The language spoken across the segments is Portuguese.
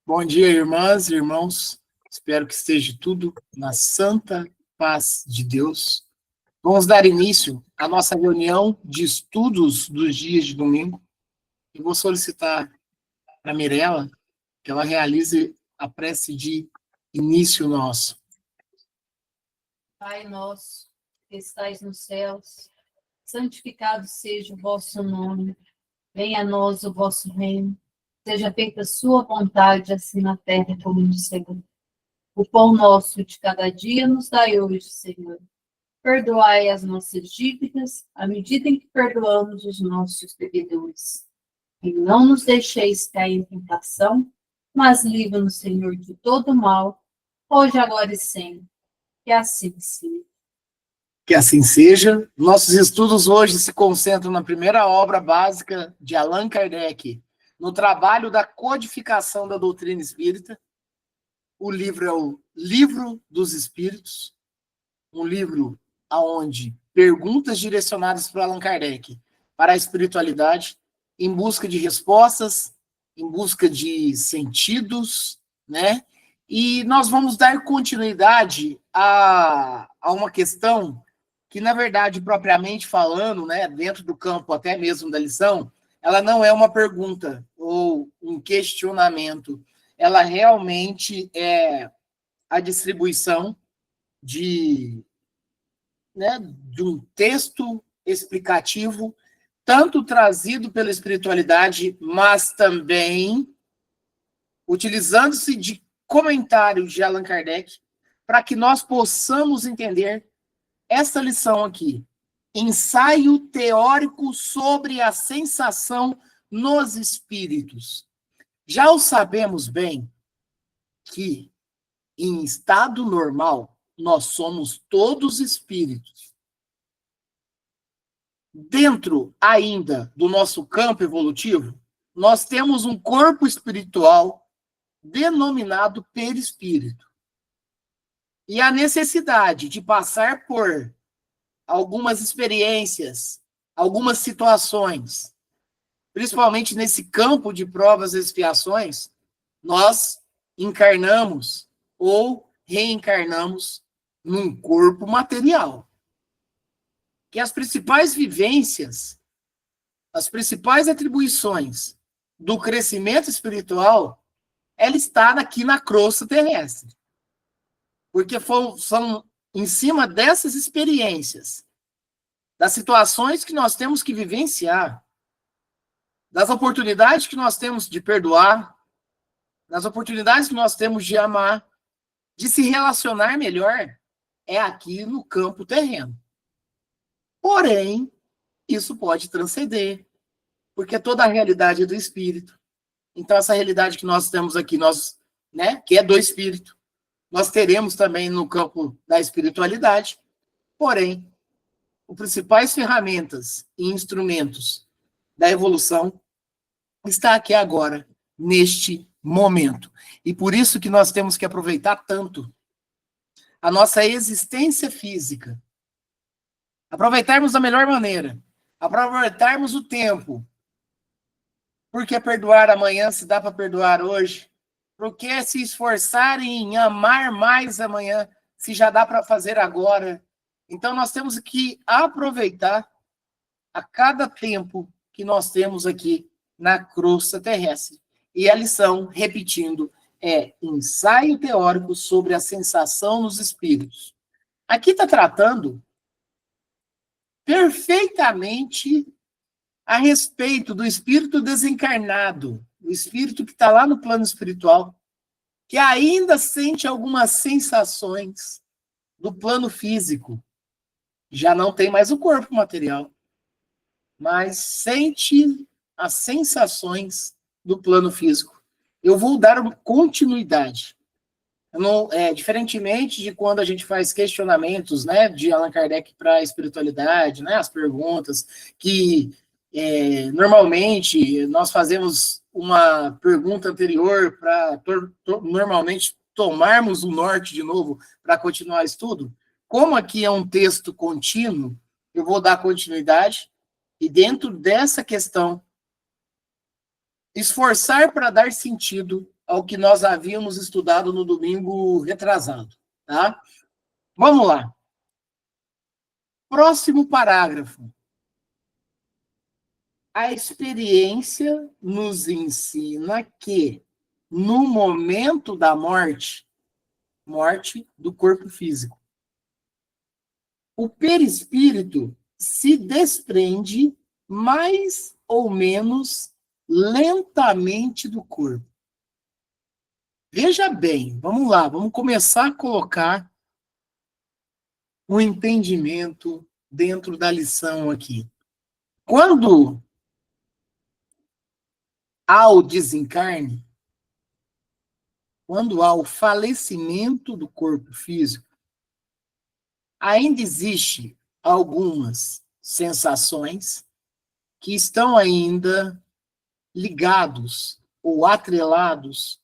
Bom dia, irmãs e irmãos. Espero que esteja tudo na santa paz de Deus. Vamos dar início à nossa reunião de estudos dos dias de domingo. E vou solicitar para a Mirella que ela realize a prece de início nosso. Pai nosso, que estais nos céus, santificado seja o vosso nome. Venha a nós o vosso reino. Seja feita a sua vontade, assim na terra como no céu. O pão nosso de cada dia nos dai hoje, Senhor. Perdoai as nossas dívidas, à medida em que perdoamos os nossos devedores. E não nos deixeis cair em tentação, mas livra-nos, Senhor, de todo mal, hoje, agora e sempre. Que assim seja. Que assim seja. Nossos estudos hoje se concentram na primeira obra básica de Allan Kardec, no trabalho da codificação da doutrina espírita. O livro é o Livro dos Espíritos, um livro onde perguntas direcionadas para Allan Kardec, para a espiritualidade, em busca de respostas, em busca de sentidos, né? E nós vamos dar continuidade a uma questão que, na verdade, propriamente falando, né, dentro do campo até mesmo da lição, ela não é uma pergunta ou um questionamento, ela realmente é a distribuição de, né, de um texto explicativo, tanto trazido pela espiritualidade, mas também utilizando-se de comentários de Allan Kardec, para que nós possamos entender essa lição aqui. Ensaio teórico sobre a sensação nos espíritos. Já o sabemos bem que, em estado normal, nós somos todos espíritos. Dentro ainda do nosso campo evolutivo, nós temos um corpo espiritual denominado perispírito. E a necessidade de passar por algumas experiências, algumas situações, principalmente nesse campo de provas e expiações, nós encarnamos ou reencarnamos num corpo material. Que as principais vivências, as principais atribuições do crescimento espiritual, ela está aqui na crosta terrestre. Porque são em cima dessas experiências, das situações que nós temos que vivenciar, das oportunidades que nós temos de perdoar, das oportunidades que nós temos de amar, de se relacionar melhor, é aqui no campo terreno. Porém, isso pode transcender, porque toda a realidade é do espírito. Então, essa realidade que nós temos aqui, nós, né, que é do espírito, nós teremos também no campo da espiritualidade, porém, as principais ferramentas e instrumentos da evolução está aqui agora, neste momento. E por isso que nós temos que aproveitar tanto a nossa existência física, aproveitarmos da melhor maneira, aproveitarmos o tempo. Por que perdoar amanhã se dá para perdoar hoje? Por que se esforçar em amar mais amanhã se já dá para fazer agora? Então nós temos que aproveitar a cada tempo que nós temos aqui na crosta terrestre. E a lição, repetindo, é ensaio teórico sobre a sensação nos espíritos. Aqui está tratando perfeitamente a respeito do espírito desencarnado, o espírito que está lá no plano espiritual, que ainda sente algumas sensações do plano físico. Já não tem mais o corpo material, mas sente as sensações do plano físico. Eu vou dar uma continuidade. Não, diferentemente de quando a gente faz questionamentos, né, de Allan Kardec para a espiritualidade, né, as perguntas, que normalmente nós fazemos uma pergunta anterior para normalmente tomarmos o norte de novo para continuar o estudo. Como aqui é um texto contínuo, eu vou dar continuidade e dentro dessa questão esforçar para dar sentido ao que nós havíamos estudado no domingo retrasado, tá? Vamos lá. Próximo parágrafo. A experiência nos ensina que, no momento da morte do corpo físico, o perispírito se desprende mais ou menos lentamente do corpo. Veja bem, vamos lá, vamos começar a colocar o entendimento dentro da lição aqui. Quando há o desencarne, quando há o falecimento do corpo físico, ainda existe algumas sensações que estão ainda ligados ou atrelados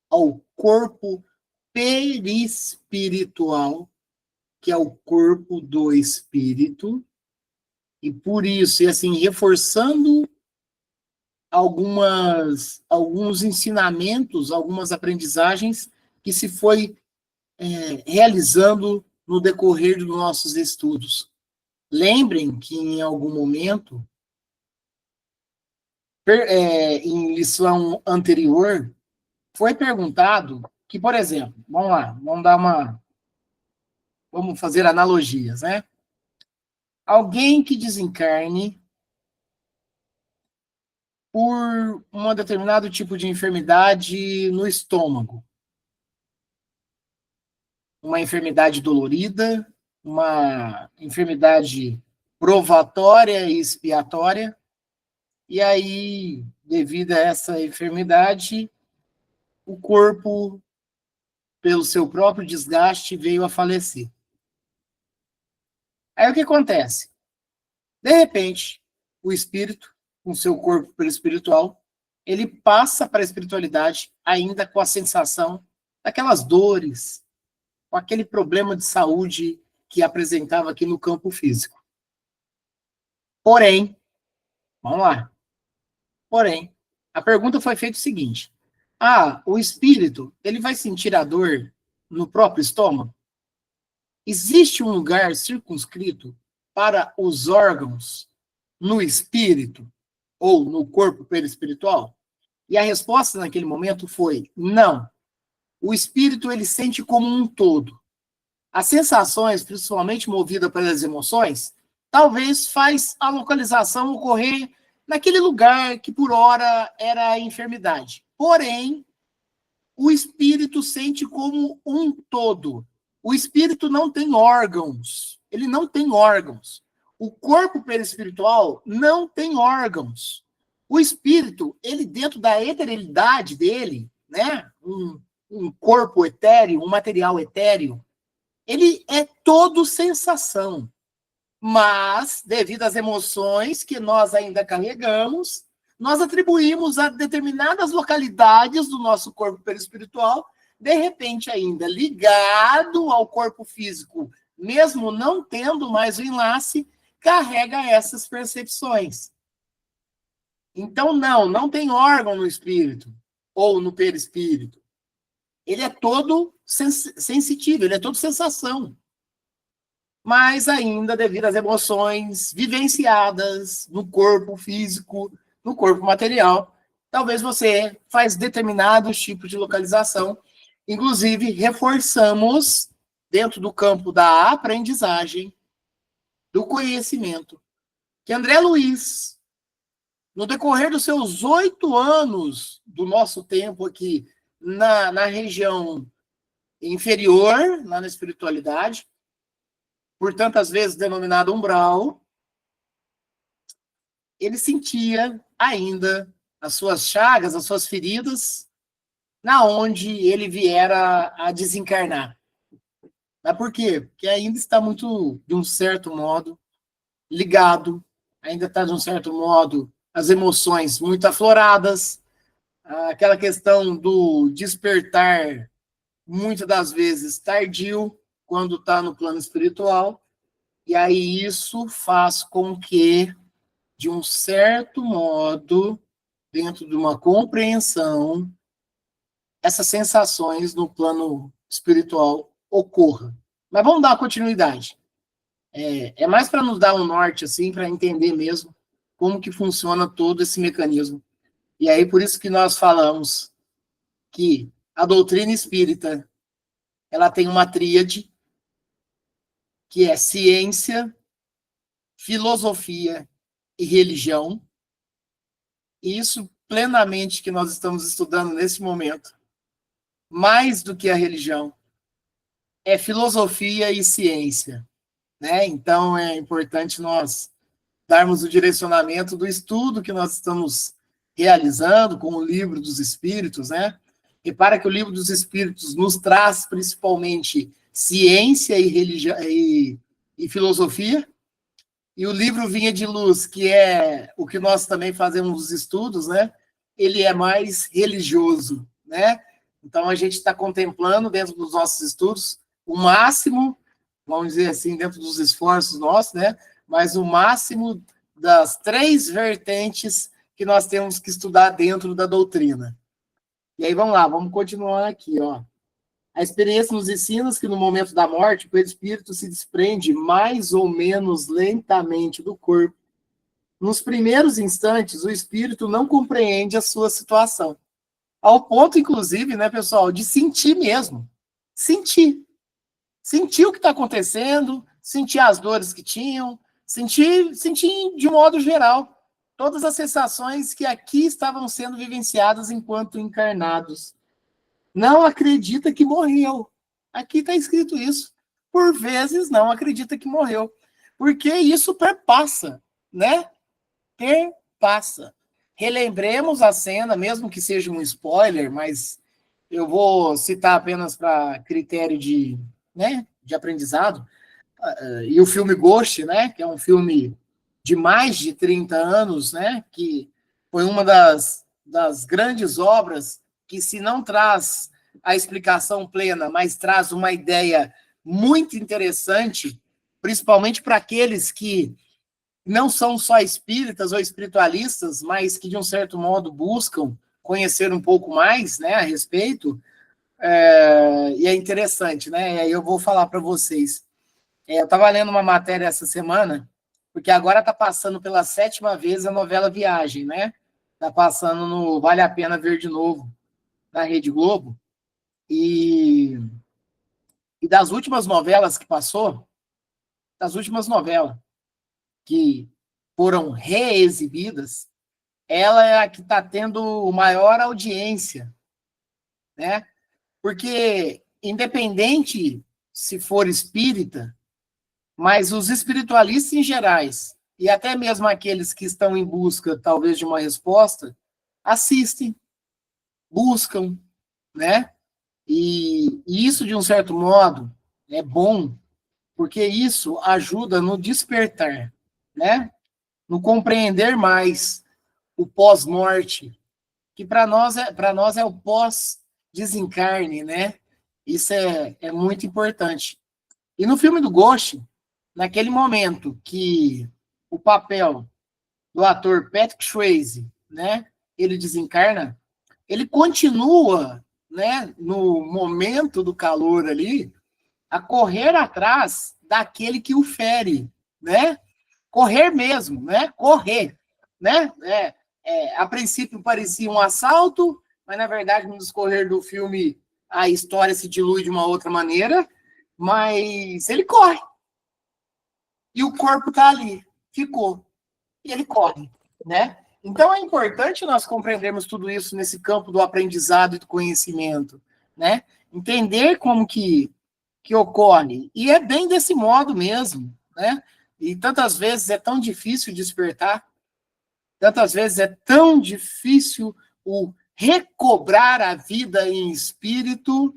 ao corpo perispiritual, que é o corpo do espírito, e por isso, e assim, reforçando alguns ensinamentos, algumas aprendizagens que se foi realizando no decorrer dos nossos estudos. Lembrem que em algum momento, em lição anterior, foi perguntado que, por exemplo, vamos lá, vamos fazer analogias, né? Alguém que desencarne por um determinado tipo de enfermidade no estômago, uma enfermidade dolorida, uma enfermidade provatória e expiatória, e aí, devido a essa enfermidade, o corpo, pelo seu próprio desgaste, veio a falecer. Aí o que acontece? De repente, o espírito, com seu corpo perispiritual, ele passa para a espiritualidade ainda com a sensação daquelas dores, com aquele problema de saúde que apresentava aqui no campo físico. Porém, vamos lá. Porém, a pergunta foi feita o seguinte: o espírito, ele vai sentir a dor no próprio estômago? Existe um lugar circunscrito para os órgãos no espírito ou no corpo perispiritual? E a resposta naquele momento foi não. O espírito, ele sente como um todo. As sensações, principalmente movidas pelas emoções, talvez faz a localização ocorrer naquele lugar que por hora era a enfermidade. Porém, o espírito sente como um todo. O espírito não tem órgãos. Ele não tem órgãos. O corpo perispiritual não tem órgãos. O espírito, ele dentro da eterealidade dele, né, um corpo etéreo, um material etéreo, ele é todo sensação. Mas, devido às emoções que nós ainda carregamos, nós atribuímos a determinadas localidades do nosso corpo perispiritual, de repente ainda ligado ao corpo físico, mesmo não tendo mais o enlace, carrega essas percepções. Então, não tem órgão no espírito ou no perispírito. Ele é todo sensitivo, ele é todo sensação. Mas ainda devido às emoções vivenciadas no corpo físico, no corpo material, talvez você faz determinados tipos de localização. Inclusive, reforçamos dentro do campo da aprendizagem, do conhecimento, que André Luiz, no decorrer dos seus 8 anos do nosso tempo aqui na região inferior, lá na espiritualidade, por tantas vezes denominado umbral, ele sentia ainda as suas chagas, as suas feridas, na onde ele viera a desencarnar. Mas por quê? Porque ainda está muito, de um certo modo, ligado, ainda está, de um certo modo, as emoções muito afloradas, aquela questão do despertar, muitas das vezes tardio, quando está no plano espiritual, e aí isso faz com que, de um certo modo, dentro de uma compreensão, essas sensações no plano espiritual ocorram. Mas vamos dar uma continuidade. É mais para nos dar um norte, assim, para entender mesmo como que funciona todo esse mecanismo. E aí, por isso que nós falamos que a doutrina espírita, ela tem uma tríade, que é ciência, filosofia e religião. E isso plenamente que nós estamos estudando nesse momento. Mais do que a religião, é filosofia e ciência, né? Então, é importante nós darmos o direcionamento do estudo que nós estamos realizando com o Livro dos Espíritos, né? Repara que o Livro dos Espíritos nos traz principalmente ciência e religião e filosofia, e o livro Vinha de Luz, que é o que nós também fazemos os estudos, né? Ele é mais religioso, né? Então a gente está contemplando dentro dos nossos estudos o máximo, vamos dizer assim, dentro dos esforços nossos, né? Mas o máximo das 3 vertentes que nós temos que estudar dentro da doutrina. E aí vamos lá, vamos continuar aqui, ó. A experiência nos ensina que no momento da morte, o perispírito se desprende mais ou menos lentamente do corpo. Nos primeiros instantes, o espírito não compreende a sua situação. Ao ponto, inclusive, né, pessoal, de sentir mesmo. Sentir. Sentir o que está acontecendo, sentir as dores que tinham, sentir de modo geral todas as sensações que aqui estavam sendo vivenciadas enquanto encarnados. Não acredita que morreu. Aqui está escrito isso. Por vezes não acredita que morreu. Porque isso perpassa, né? Perpassa. Relembremos a cena, mesmo que seja um spoiler, mas eu vou citar apenas para critério de aprendizado. E o filme Ghost, né? Que é um filme de mais de 30 anos, né? Que foi uma das grandes obras que, se não traz a explicação plena, mas traz uma ideia muito interessante, principalmente para aqueles que não são só espíritas ou espiritualistas, mas que, de um certo modo, buscam conhecer um pouco mais, né, a respeito, e é interessante, né? E aí eu vou falar para vocês. Eu estava lendo uma matéria essa semana, porque agora está passando pela 7ª vez a novela Viagem, né? Está passando no Vale a Pena Ver de Novo, na Rede Globo. E das últimas novelas que passou, das últimas novelas que foram reexibidas, ela é a que está tendo maior audiência, né? Porque, independente se for espírita, mas os espiritualistas em gerais, e até mesmo aqueles que estão em busca, talvez, de uma resposta, assistem, buscam, né? E isso, de um certo modo, é bom, porque isso ajuda no despertar, né? No compreender mais o pós-morte, que para nós é o pós-desencarne, né? Isso é muito importante. E no filme do Ghost, naquele momento que o papel do ator Patrick Swayze, né, ele desencarna, ele continua, né, no momento do calor ali, a correr atrás daquele que o fere, né? Correr mesmo, né? Correr, né? A princípio parecia um assalto, mas na verdade no discorrer do filme a história se dilui de uma outra maneira, mas ele corre. E o corpo está ali, ficou. E ele corre, né? Então é importante nós compreendermos tudo isso nesse campo do aprendizado e do conhecimento, né? Entender como que ocorre. E é bem desse modo mesmo, né? E tantas vezes é tão difícil despertar, tantas vezes é tão difícil o recobrar a vida em espírito.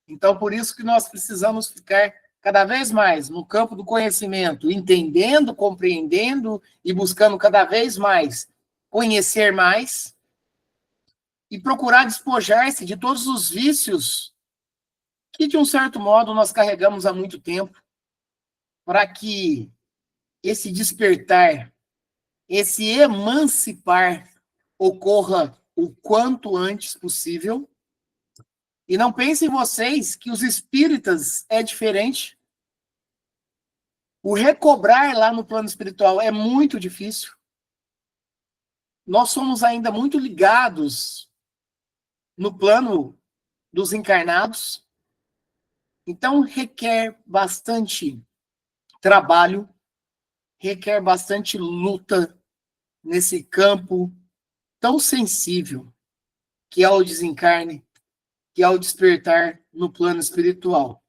Então, por isso que nós precisamos ficar cada vez mais no campo do conhecimento, entendendo, compreendendo e buscando cada vez mais conhecer mais e procurar despojar-se de todos os vícios que, de um certo modo, nós carregamos há muito tempo, para que esse despertar, esse emancipar ocorra o quanto antes possível, E não pensem vocês que os espíritas é diferente. O recobrar lá no plano espiritual é muito difícil. Nós somos ainda muito ligados no plano dos encarnados. Então, requer bastante trabalho, requer bastante luta nesse campo tão sensível que é o desencarne, que é o despertar no plano espiritual.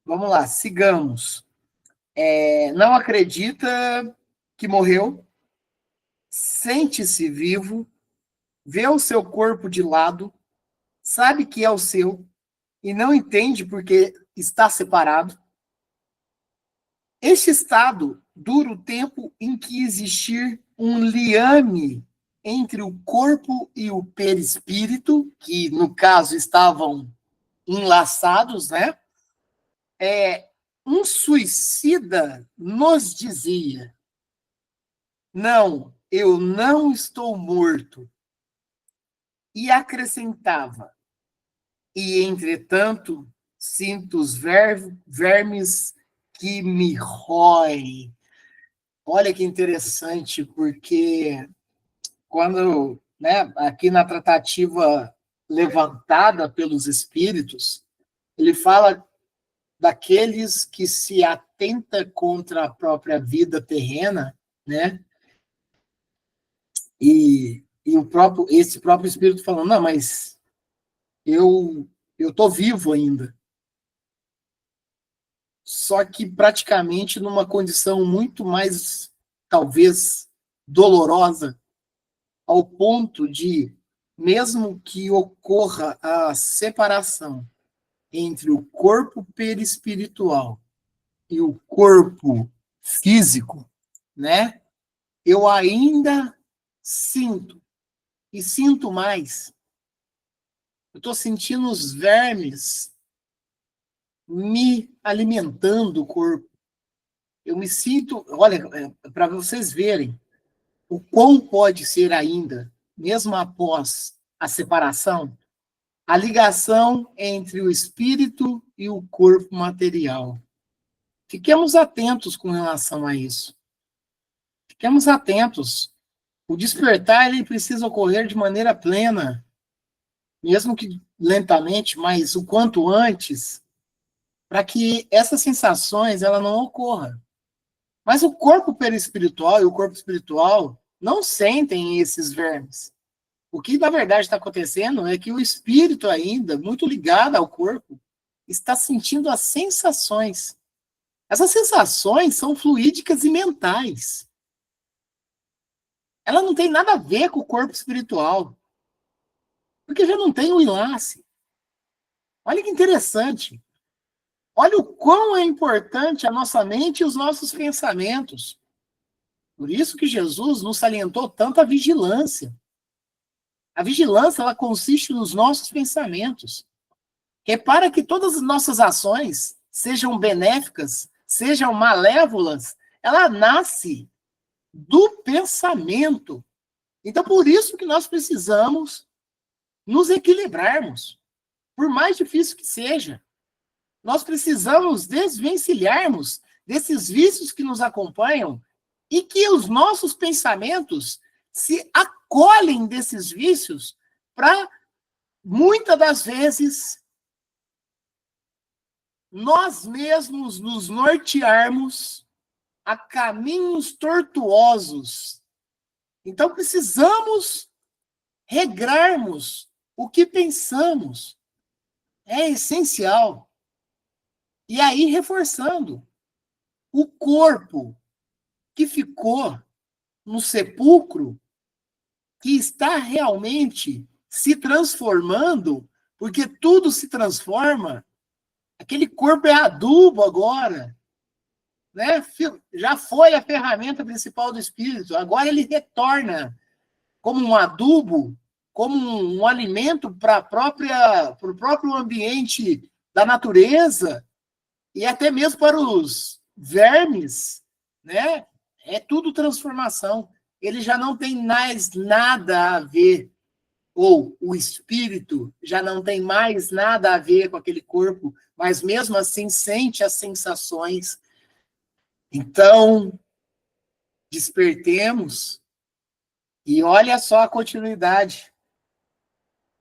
Vamos lá, sigamos. Não acredita que morreu, sente-se vivo, vê o seu corpo de lado, sabe que é o seu e não entende porque está separado. Este estado dura o tempo em que existir um liame entre o corpo e o perispírito, que no caso estavam enlaçados, né? Um suicida nos dizia: não, eu não estou morto. E acrescentava: e entretanto, sinto os vermes que me roem. Olha que interessante, porque quando, né, aqui na tratativa levantada pelos espíritos, ele fala daqueles que se atenta contra a própria vida terrena, né? E esse próprio espírito falando, não, mas eu tô vivo ainda. Só que praticamente numa condição muito mais, talvez, dolorosa, ao ponto de, mesmo que ocorra a separação entre o corpo perispiritual e o corpo físico, né? Eu ainda sinto, e sinto mais. Eu estou sentindo os vermes me alimentando o corpo. Eu me sinto, olha, para vocês verem o quão pode ser ainda, mesmo após a separação, a ligação entre o espírito e o corpo material. Fiquemos atentos com relação a isso. Fiquemos atentos. O despertar ele precisa ocorrer de maneira plena, mesmo que lentamente, mas o quanto antes, para que essas sensações ela não ocorram. Mas o corpo perispiritual e o corpo espiritual não sentem esses vermes. O que, na verdade, está acontecendo é que o espírito ainda, muito ligado ao corpo, está sentindo as sensações. Essas sensações são fluídicas e mentais. Ela não tem nada a ver com o corpo espiritual. Porque já não tem o enlace. Olha que interessante. Olha o quão é importante a nossa mente e os nossos pensamentos. Por isso que Jesus nos salientou tanto a vigilância. A vigilância, ela consiste nos nossos pensamentos. Repara que todas as nossas ações, sejam benéficas, sejam malévolas, ela nasce do pensamento. Então, por isso que nós precisamos nos equilibrarmos, por mais difícil que seja. Nós precisamos desvencilharmos desses vícios que nos acompanham e que os nossos pensamentos se acolhem desses vícios para, muitas das vezes, nós mesmos nos nortearmos a caminhos tortuosos. Então, precisamos regrarmos o que pensamos. É essencial. E aí, reforçando, o corpo que ficou no sepulcro, que está realmente se transformando, porque tudo se transforma, aquele corpo é adubo agora, né? Já foi a ferramenta principal do espírito, agora ele retorna como um adubo, como um alimento para o próprio ambiente da natureza e até mesmo para os vermes, né? É tudo transformação. Ele já não tem mais nada a ver ou o espírito já não tem mais nada a ver com aquele corpo, mas mesmo assim sente as sensações. Então, despertemos e olha só a continuidade.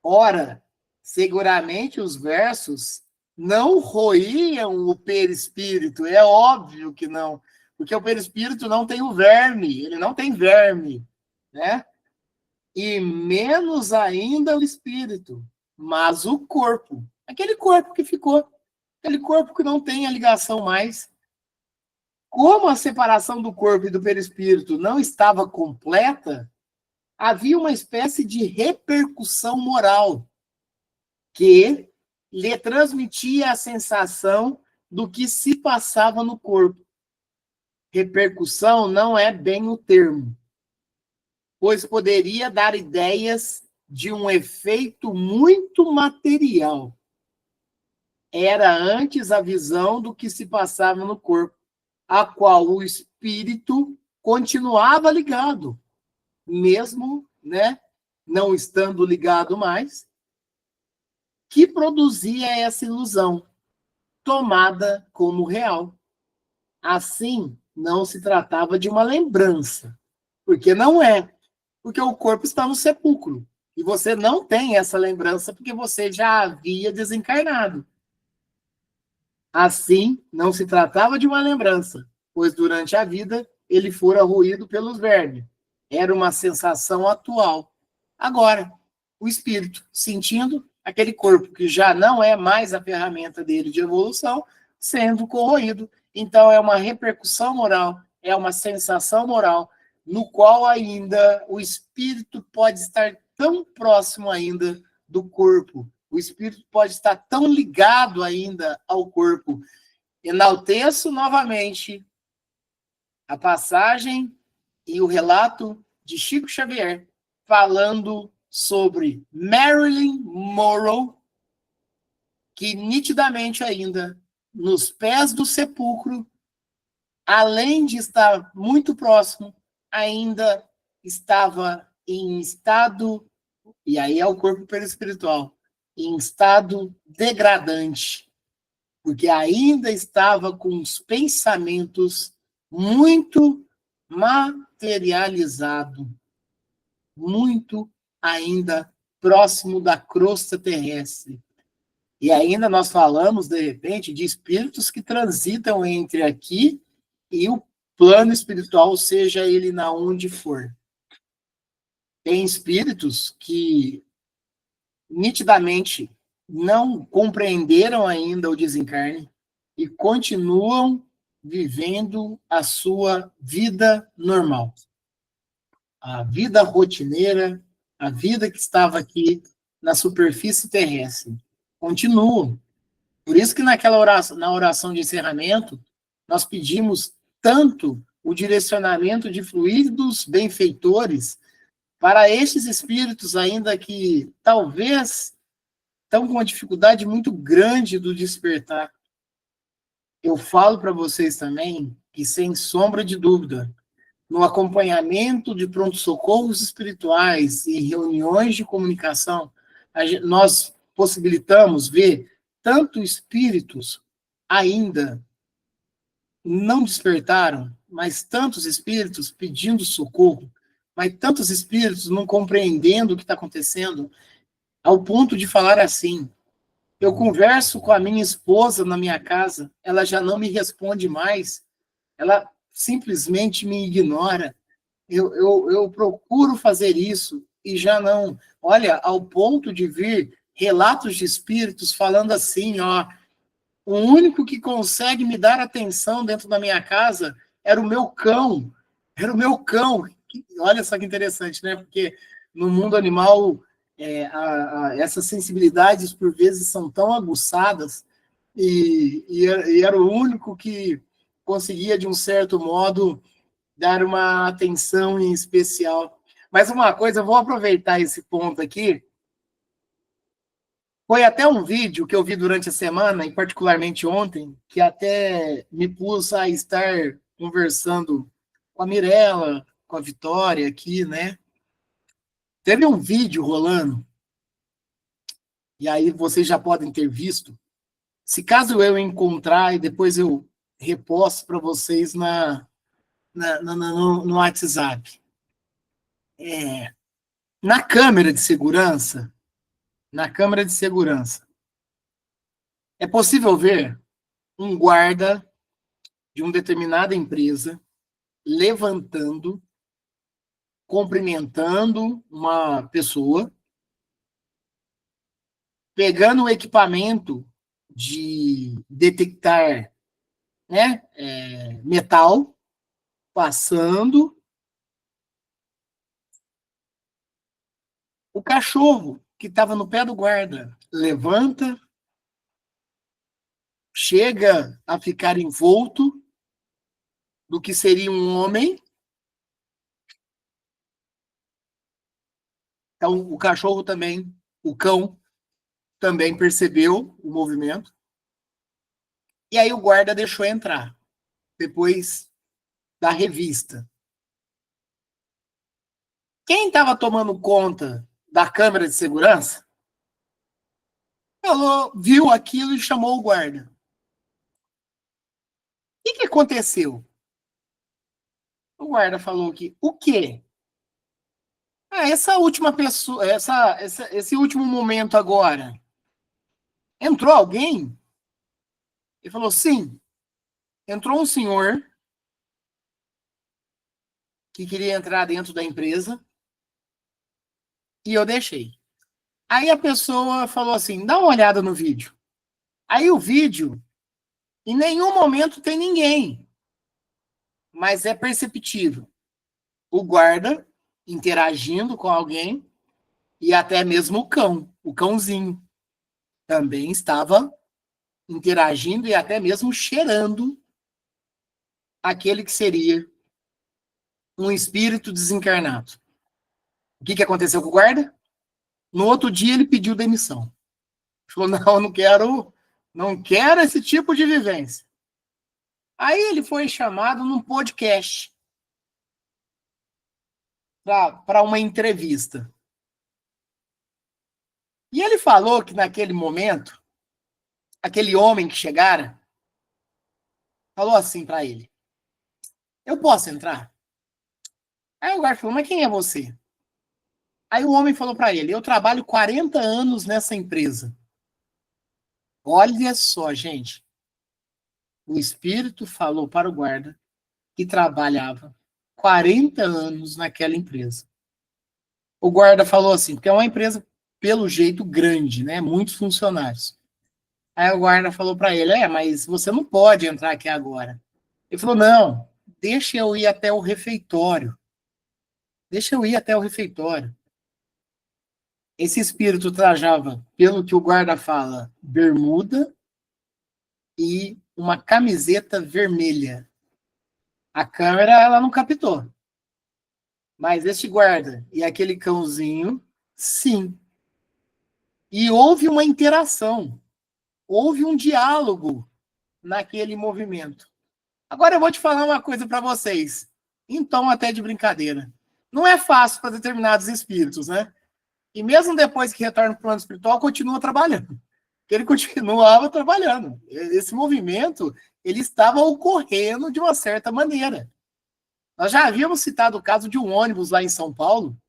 Ora, seguramente os versos não roíam o perispírito, é óbvio que não, porque o perispírito não tem o verme, ele não tem verme, né? E menos ainda o espírito, mas o corpo, aquele corpo que ficou, aquele corpo que não tem a ligação mais. Como a separação do corpo e do perispírito não estava completa, havia uma espécie de repercussão moral que lhe transmitia a sensação do que se passava no corpo. Repercussão não é bem o termo, pois poderia dar ideias de um efeito muito material. Era antes a visão do que se passava no corpo, a qual o espírito continuava ligado, mesmo, né, não estando ligado mais, que produzia essa ilusão, tomada como real. Assim, não se tratava de uma lembrança, porque não é, porque o corpo está no sepulcro, e você não tem essa lembrança porque você já havia desencarnado. Assim, não se tratava de uma lembrança, pois durante a vida ele fora roído pelos vermes. Era uma sensação atual. Agora, o espírito, sentindo aquele corpo que já não é mais a ferramenta dele de evolução, sendo corroído. Então, é uma repercussão moral, é uma sensação moral, no qual ainda o espírito pode estar tão próximo ainda do corpo. O espírito pode estar tão ligado ainda ao corpo. Enalteço novamente a passagem e o relato de Chico Xavier falando sobre Marilyn Monroe, que nitidamente ainda, nos pés do sepulcro, além de estar muito próximo, ainda estava em estado, e aí é o corpo perispiritual, em estado degradante, porque ainda estava com os pensamentos muito materializados, muito ainda próximo da crosta terrestre. E ainda nós falamos, de repente, de espíritos que transitam entre aqui e o plano espiritual, seja ele na onde for. Tem espíritos que nitidamente não compreenderam ainda o desencarne e continuam vivendo a sua vida normal. A vida rotineira, a vida que estava aqui na superfície terrestre. Continuam. Por isso que naquela oração, na oração de encerramento, nós pedimos tanto o direcionamento de fluidos benfeitores para estes espíritos ainda que talvez estão com uma dificuldade muito grande do despertar. Eu falo para vocês também que, sem sombra de dúvida, no acompanhamento de pronto-socorros espirituais e reuniões de comunicação, nós possibilitamos ver tanto espíritos ainda não despertaram, mas tantos espíritos pedindo socorro, mas tantos espíritos não compreendendo o que está acontecendo, ao ponto de falar assim: eu converso com a minha esposa na minha casa, ela já não me responde mais, ela simplesmente me ignora. Eu procuro fazer isso e já não. Olha, ao ponto de vir relatos de espíritos falando assim, ó, o único que consegue me dar atenção dentro da minha casa era o meu cão. Era o meu cão. Olha só que interessante, né? Porque no mundo animal, essas sensibilidades, por vezes, são tão aguçadas e era o único que conseguia, de um certo modo, dar uma atenção em especial. Mas uma coisa, eu vou aproveitar esse ponto aqui. Foi até um vídeo que eu vi durante a semana, e particularmente ontem, que até me pus a estar conversando com a Mirella, com a Vitória aqui, né? Teve um vídeo rolando, e aí vocês já podem ter visto. Se caso eu encontrar e depois eu reposto para vocês no WhatsApp. Na câmera de segurança, é possível ver um guarda de uma determinada empresa levantando, cumprimentando uma pessoa, pegando o equipamento de detectar, né, metal, passando. O cachorro que estava no pé do guarda levanta, chega a ficar envolto do que seria um homem. Então, o cachorro também, o cão também percebeu o movimento. E aí o guarda deixou entrar, depois da revista. Quem estava tomando conta da câmera de segurança viu aquilo e chamou o guarda. O que aconteceu? O guarda falou que o quê? Essa última pessoa, esse último momento agora, entrou alguém? Ele falou, sim. Entrou um senhor que queria entrar dentro da empresa e eu deixei. Aí a pessoa falou assim, dá uma olhada no vídeo. Aí o vídeo, em nenhum momento tem ninguém, mas é perceptível. O guarda interagindo com alguém e até mesmo o cãozinho, também estava interagindo e até mesmo cheirando aquele que seria um espírito desencarnado. O que aconteceu com o guarda? No outro dia ele pediu demissão. Falou, não, não quero esse tipo de vivência. Aí ele foi chamado num podcast para uma entrevista. E ele falou que naquele momento, aquele homem que chegara, falou assim para ele, eu posso entrar? Aí o guarda falou, mas quem é você? Aí o homem falou para ele, eu trabalho 40 anos nessa empresa. Olha só, gente. O espírito falou para o guarda que trabalhava 40 anos naquela empresa. O guarda falou assim, porque é uma empresa, pelo jeito, grande, né? Muitos funcionários. Aí o guarda falou para ele, mas você não pode entrar aqui agora. Ele falou, não, deixa eu ir até o refeitório. Deixa eu ir até o refeitório. Esse espírito trajava, pelo que o guarda fala, bermuda e uma camiseta vermelha. A câmera, ela não captou. Mas este guarda e aquele cãozinho, sim. E houve uma interação. Houve um diálogo naquele movimento. Agora eu vou te falar uma coisa para vocês, em tom até de brincadeira. Não é fácil para determinados espíritos, né? E mesmo depois que retorna para o plano espiritual, continua trabalhando. Ele continuava trabalhando. Esse movimento, ele estava ocorrendo de uma certa maneira. Nós já havíamos citado o caso de um ônibus lá em São Paulo,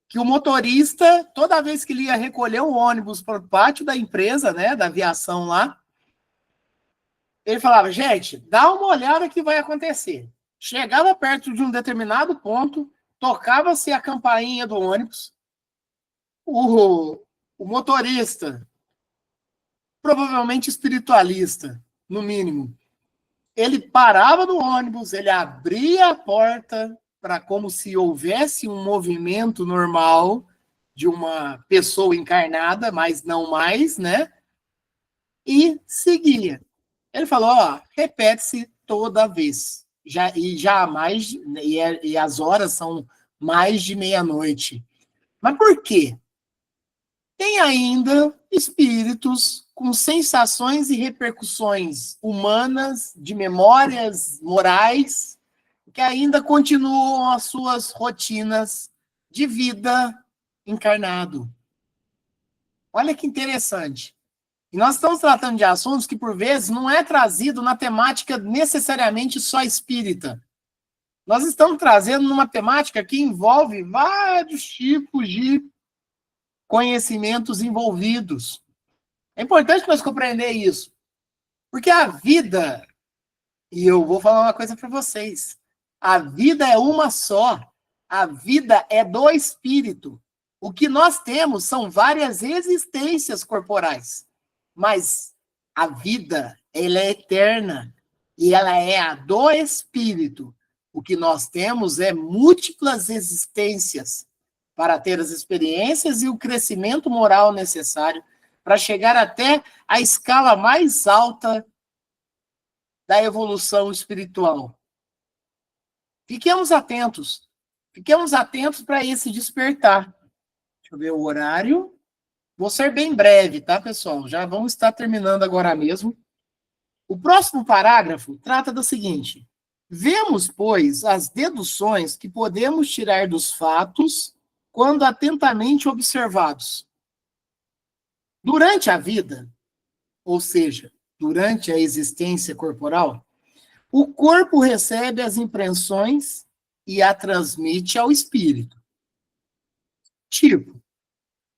que o motorista, toda vez que ele ia recolher o ônibus para o pátio da empresa, né, da aviação lá, ele falava, gente, dá uma olhada que vai acontecer. Chegava perto de um determinado ponto, tocava-se a campainha do ônibus, o motorista, provavelmente espiritualista, no mínimo, ele parava no ônibus, ele abria a porta para como se houvesse um movimento normal de uma pessoa encarnada, mas não mais, né? E seguia. Ele falou, repete-se toda vez. E as horas são mais de meia-noite. Mas por quê? Tem ainda espíritos com sensações e repercussões humanas, de memórias morais, que ainda continuam as suas rotinas de vida encarnado. Olha que interessante. E nós estamos tratando de assuntos que, por vezes, não é trazido na temática necessariamente só espírita. Nós estamos trazendo numa temática que envolve vários tipos de conhecimentos envolvidos. É importante nós compreender isso. Porque a vida, e eu vou falar uma coisa para vocês, a vida é uma só. A vida é do espírito. O que nós temos são várias existências corporais. Mas a vida, ela é eterna. E ela é a do espírito. O que nós temos é múltiplas existências para ter as experiências e o crescimento moral necessário para chegar até a escala mais alta da evolução espiritual. Fiquemos atentos para esse despertar. Deixa eu ver o horário. Vou ser bem breve, tá, pessoal? Já vamos estar terminando agora mesmo. O próximo parágrafo trata do seguinte: vemos, pois, as deduções que podemos tirar dos fatos quando atentamente observados. Durante a vida, ou seja, durante a existência corporal, o corpo recebe as impressões e a transmite ao espírito. Tipo,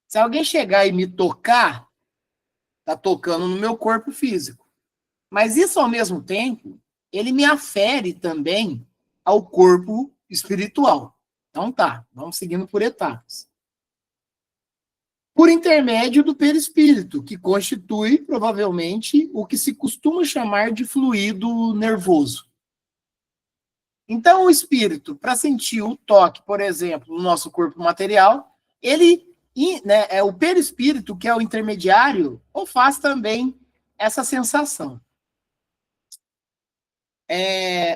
se alguém chegar e me tocar, está tocando no meu corpo físico. Mas isso, ao mesmo tempo, ele me afere também ao corpo espiritual. Então tá, vamos seguindo por etapas. Por intermédio do perispírito, que constitui, provavelmente, o que se costuma chamar de fluido nervoso. Então, o espírito, para sentir o toque, por exemplo, no nosso corpo material, o perispírito, que é o intermediário, faz também essa sensação.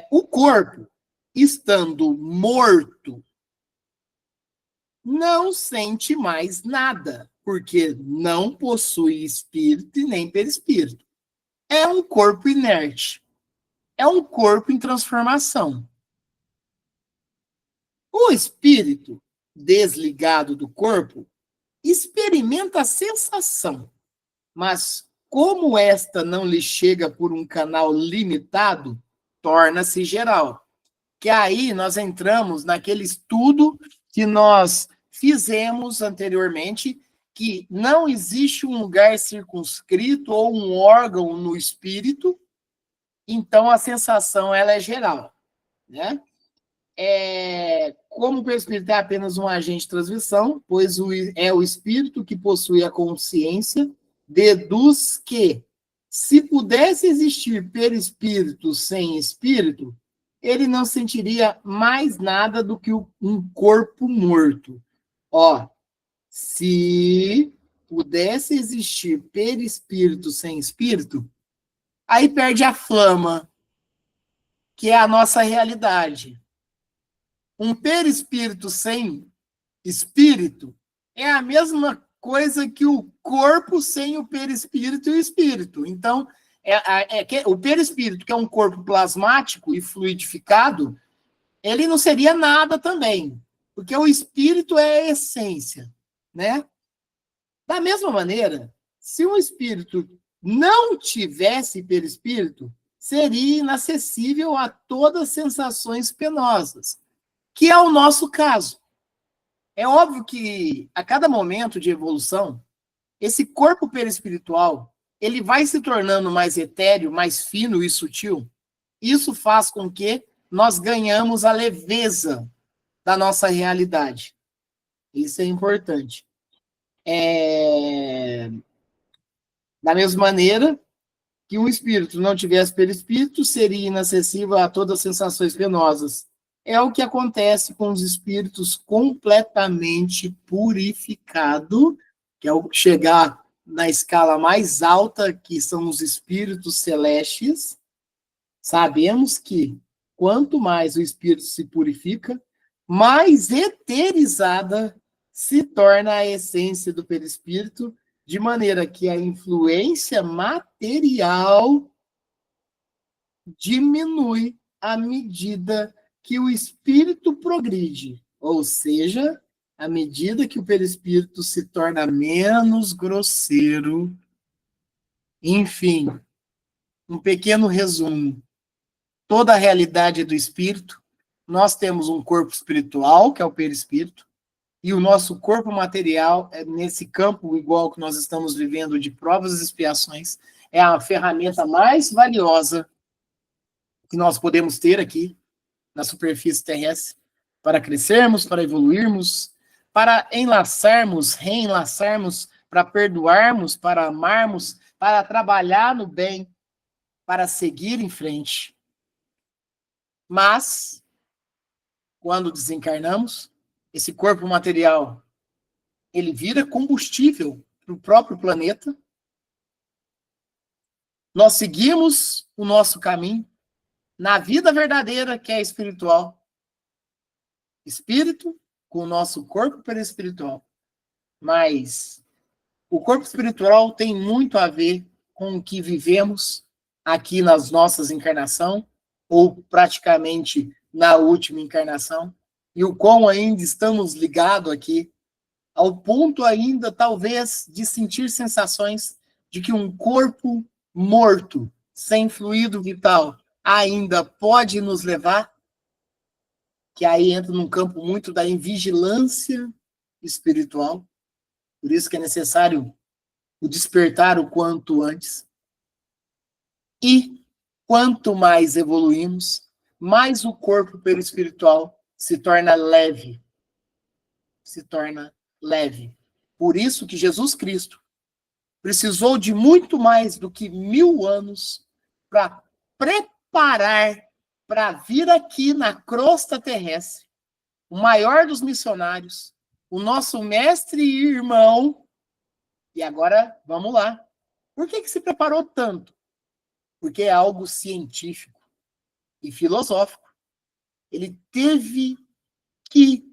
O corpo, estando morto, não sente mais nada, porque não possui espírito e nem perispírito. É um corpo inerte. É um corpo em transformação. O espírito, desligado do corpo, experimenta a sensação, mas como esta não lhe chega por um canal limitado, torna-se geral. Que aí nós entramos naquele estudo que nós fizemos anteriormente, que não existe um lugar circunscrito ou um órgão no espírito, então a sensação ela é geral, né? Como o espírito é apenas um agente de transmissão, pois é o espírito que possui a consciência, deduz que, se pudesse existir perispírito sem espírito, ele não sentiria mais nada do que um corpo morto. Se pudesse existir perispírito sem espírito, aí perde a flama, que é a nossa realidade. Um perispírito sem espírito é a mesma coisa que o corpo sem o perispírito e o espírito. Então, o perispírito, que é um corpo plasmático e fluidificado, ele não seria nada também, porque o espírito é a essência, né? Da mesma maneira, se o espírito não tivesse perispírito, seria inacessível a todas as sensações penosas, que é o nosso caso. É óbvio que, a cada momento de evolução, esse corpo perispiritual, ele vai se tornando mais etéreo, mais fino e sutil. Isso faz com que nós ganhamos a leveza da nossa realidade. Isso é importante. Da mesma maneira que o espírito não tivesse perispírito, seria inacessível a todas as sensações penosas. É o que acontece com os espíritos completamente purificados, que é o chegar na escala mais alta, que são os espíritos celestes. Sabemos que quanto mais o espírito se purifica, mais eterizada se torna a essência do perispírito, de maneira que a influência material diminui à medida que o espírito progride, ou seja, à medida que o perispírito se torna menos grosseiro. Enfim, um pequeno resumo. Toda a realidade do espírito, nós temos um corpo espiritual, que é o perispírito, e o nosso corpo material, nesse campo igual que nós estamos vivendo de provas e expiações, é a ferramenta mais valiosa que nós podemos ter aqui na superfície terrestre para crescermos, para evoluirmos, para enlaçarmos, reenlaçarmos, para perdoarmos, para amarmos, para trabalhar no bem, para seguir em frente. Mas, quando desencarnamos, esse corpo material, ele vira combustível para o próprio planeta. Nós seguimos o nosso caminho na vida verdadeira, que é espiritual. Espírito com o nosso corpo perispiritual. Mas o corpo espiritual tem muito a ver com o que vivemos aqui nas nossas encarnações, ou praticamente na última encarnação, e o quão ainda estamos ligados aqui, ao ponto ainda, talvez, de sentir sensações de que um corpo morto, sem fluido vital, ainda pode nos levar, que aí entra num campo muito da invigilância espiritual. Por isso que é necessário o despertar o quanto antes. E quanto mais evoluímos, mais o corpo perispiritual se torna leve. Se torna leve. Por isso que Jesus Cristo precisou de muito mais do que 1000 anos para preparar para vir aqui na crosta terrestre, o maior dos missionários, o nosso mestre e irmão. E agora, vamos lá. Por que se preparou tanto? Porque é algo científico e filosófico. Ele teve que,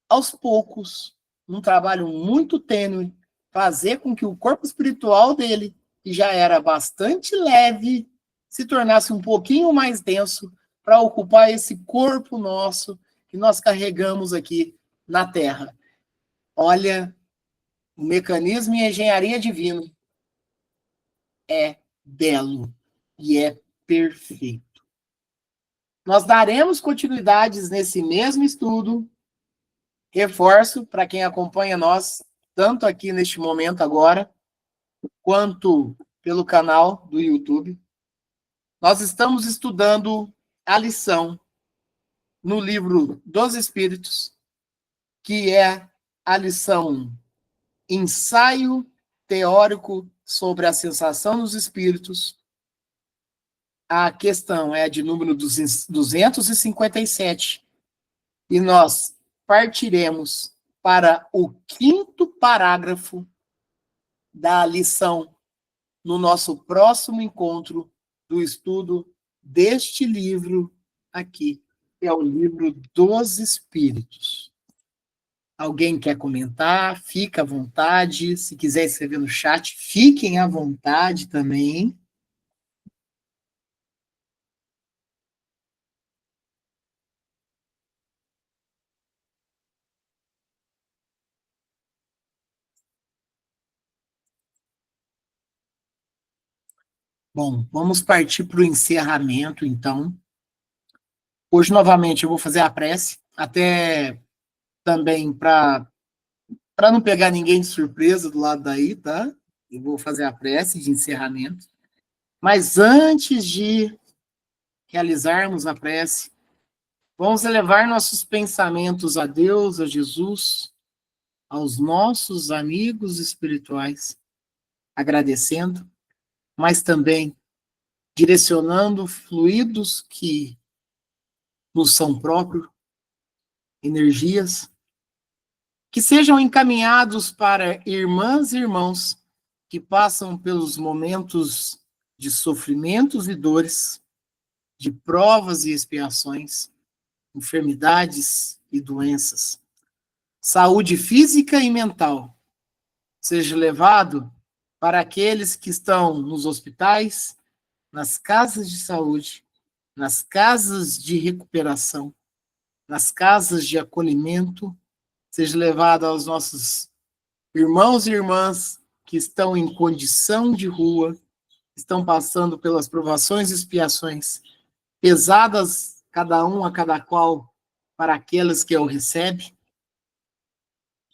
aos poucos, num trabalho muito tênue, fazer com que o corpo espiritual dele, que já era bastante leve, se tornasse um pouquinho mais denso para ocupar esse corpo nosso que nós carregamos aqui na Terra. Olha, o mecanismo e a engenharia divina é belo e é perfeito. Nós daremos continuidades nesse mesmo estudo. Reforço para quem acompanha nós, tanto aqui neste momento agora, quanto pelo canal do YouTube. Nós estamos estudando a lição no livro dos Espíritos, que é a lição Ensaio Teórico sobre a Sensação dos Espíritos. A questão é a de número 257. E nós partiremos para o 5º parágrafo da lição no nosso próximo encontro do estudo deste livro aqui, que é o livro dos Espíritos. Alguém quer comentar? Fica à vontade. Se quiser escrever no chat, fiquem à vontade também. Bom, vamos partir para o encerramento, então. Hoje, novamente, eu vou fazer a prece, até também para não pegar ninguém de surpresa do lado daí, tá? Eu vou fazer a prece de encerramento. Mas antes de realizarmos a prece, vamos elevar nossos pensamentos a Deus, a Jesus, aos nossos amigos espirituais, agradecendo, mas também direcionando fluidos que nos são próprios, energias, que sejam encaminhados para irmãs e irmãos que passam pelos momentos de sofrimentos e dores, de provas e expiações, enfermidades e doenças. Saúde física e mental seja levado para aqueles que estão nos hospitais, nas casas de saúde, nas casas de recuperação, nas casas de acolhimento seja levado aos nossos irmãos e irmãs que estão em condição de rua, estão passando pelas provações e expiações pesadas, cada um a cada qual, para aqueles que o recebem,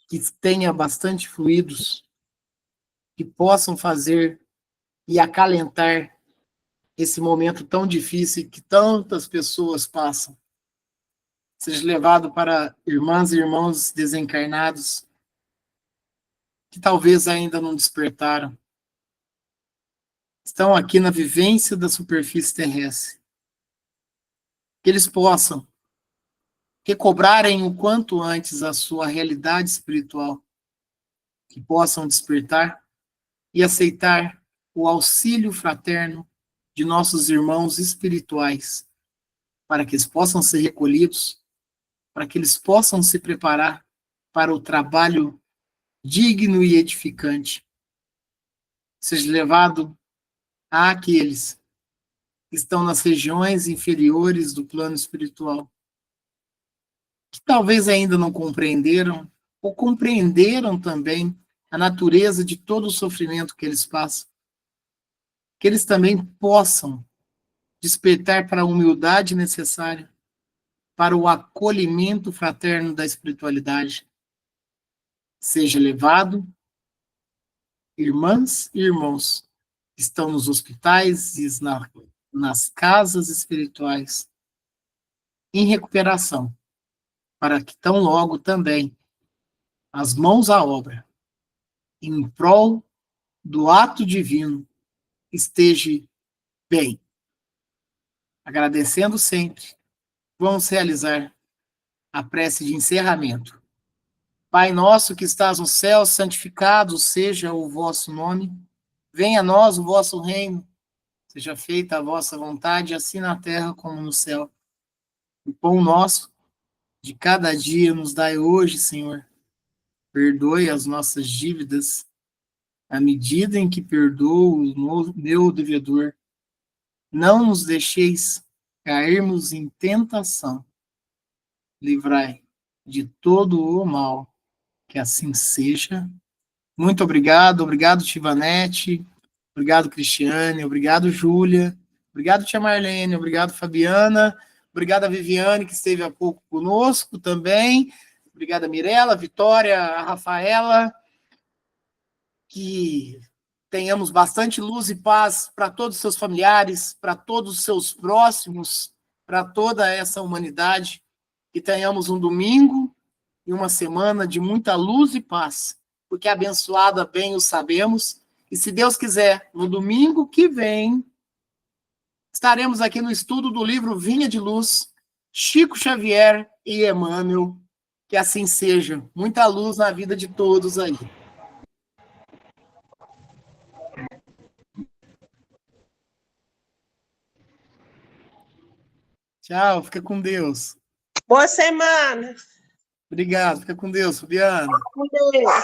que tenha bastante fluidos, que possam fazer e acalentar esse momento tão difícil que tantas pessoas passam. Seja levado para irmãs e irmãos desencarnados que talvez ainda não despertaram, estão aqui na vivência da superfície terrestre. Que eles possam recobrarem o quanto antes a sua realidade espiritual, que possam despertar e aceitar o auxílio fraterno de nossos irmãos espirituais, para que eles possam ser recolhidos, para que eles possam se preparar para o trabalho digno e edificante. Seja levado àqueles que estão nas regiões inferiores do plano espiritual, que talvez ainda não compreenderam, ou compreenderam também a natureza de todo o sofrimento que eles passam, que eles também possam despertar para a humildade necessária, para o acolhimento fraterno da espiritualidade. Seja levado, irmãs e irmãos que estão nos hospitais e nas casas espirituais, em recuperação, para que tão logo também as mãos à obra, em prol do ato divino, esteja bem. Agradecendo sempre, vamos realizar a prece de encerramento. Pai nosso que estás no céu, santificado seja o vosso nome. Venha a nós o vosso reino. Seja feita a vossa vontade, assim na terra como no céu. O pão nosso de cada dia nos dai hoje, Senhor. Perdoe as nossas dívidas, à medida em que perdoo o meu devedor. Não nos deixeis cairmos em tentação. Livrai de todo o mal. Que assim seja. Muito obrigado. Obrigado, Tivanete. Obrigado, Cristiane. Obrigado, Júlia. Obrigado, tia Marlene. Obrigado, Fabiana. Obrigado a Viviane, que esteve há pouco conosco também. Obrigado a Mirella, a Vitória, a Rafaela. Que tenhamos bastante luz e paz para todos os seus familiares, para todos os seus próximos, para toda essa humanidade. Que tenhamos um domingo e uma semana de muita luz e paz, porque abençoada bem o sabemos. E se Deus quiser, no domingo que vem, estaremos aqui no estudo do livro Vinha de Luz, Chico Xavier e Emmanuel. Que assim seja. Muita luz na vida de todos aí. Tchau, fica com Deus. Boa semana. Obrigado, fica com Deus, Fabiana. Com Deus.